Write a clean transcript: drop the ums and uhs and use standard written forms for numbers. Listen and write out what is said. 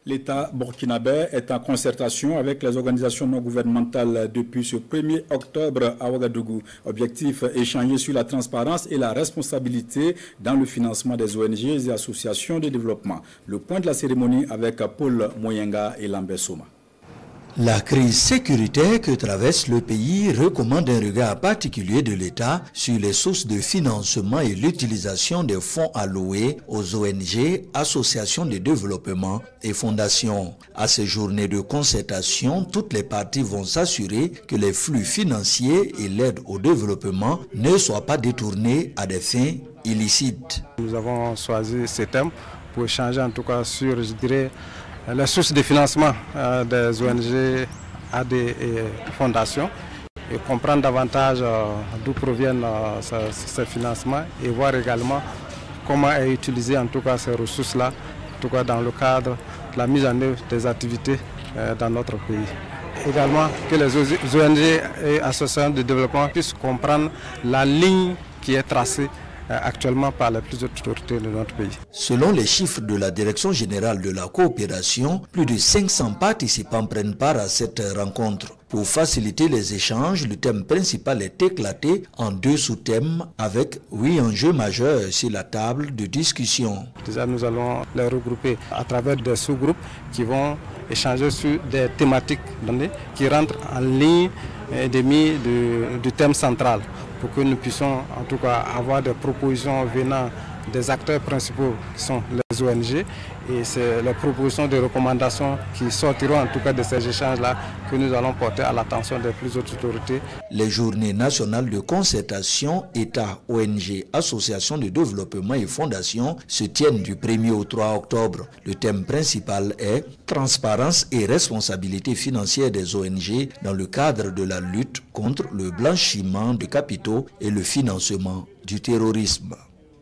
L'État burkinabé est en concertation avec les organisations non gouvernementales depuis ce 1er octobre à Ouagadougou. Objectif, échanger sur la transparence et la responsabilité dans le financement des ONG et associations de développement. Le point de la cérémonie avec Paul Moyenga et Lambert Soma. La crise sécuritaire que traverse le pays recommande un regard particulier de l'État sur les sources de financement et l'utilisation des fonds alloués aux ONG, associations de développement et fondations. À ces journées de concertation, toutes les parties vont s'assurer que les flux financiers et l'aide au développement ne soient pas détournés à des fins illicites. Nous avons choisi ces thèmes pour échanger en tout cas sur, je dirais, les sources de financement des ONG, AD et fondations et comprendre davantage d'où proviennent ces financements et voir également comment est utilisé en tout cas ces ressources-là, en tout cas dans le cadre de la mise en œuvre des activités dans notre pays. Également que les ONG et associations de développement puissent comprendre la ligne qui est tracée actuellement par les plus hautes autorités de notre pays. Selon les chiffres de la Direction générale de la coopération, plus de 500 participants prennent part à cette rencontre. Pour faciliter les échanges, le thème principal est éclaté en 2 sous-thèmes avec 8 enjeux majeurs sur la table de discussion. Déjà, nous allons les regrouper à travers des sous-groupes qui vont échanger sur des thématiques données qui rentrent en ligne du thème central, pour que nous puissions en tout cas avoir des propositions venant des acteurs principaux qui sont les ONG, et c'est les propositions de recommandations qui sortiront en tout cas de ces échanges-là que nous allons porter à l'attention des plus hautes autorités. Les journées nationales de concertation, État, ONG, associations de développement et fondations se tiennent du 1er au 3 octobre. Le thème principal est transparence et responsabilité financière des ONG dans le cadre de la lutte contre le blanchiment de capitaux et le financement du terrorisme.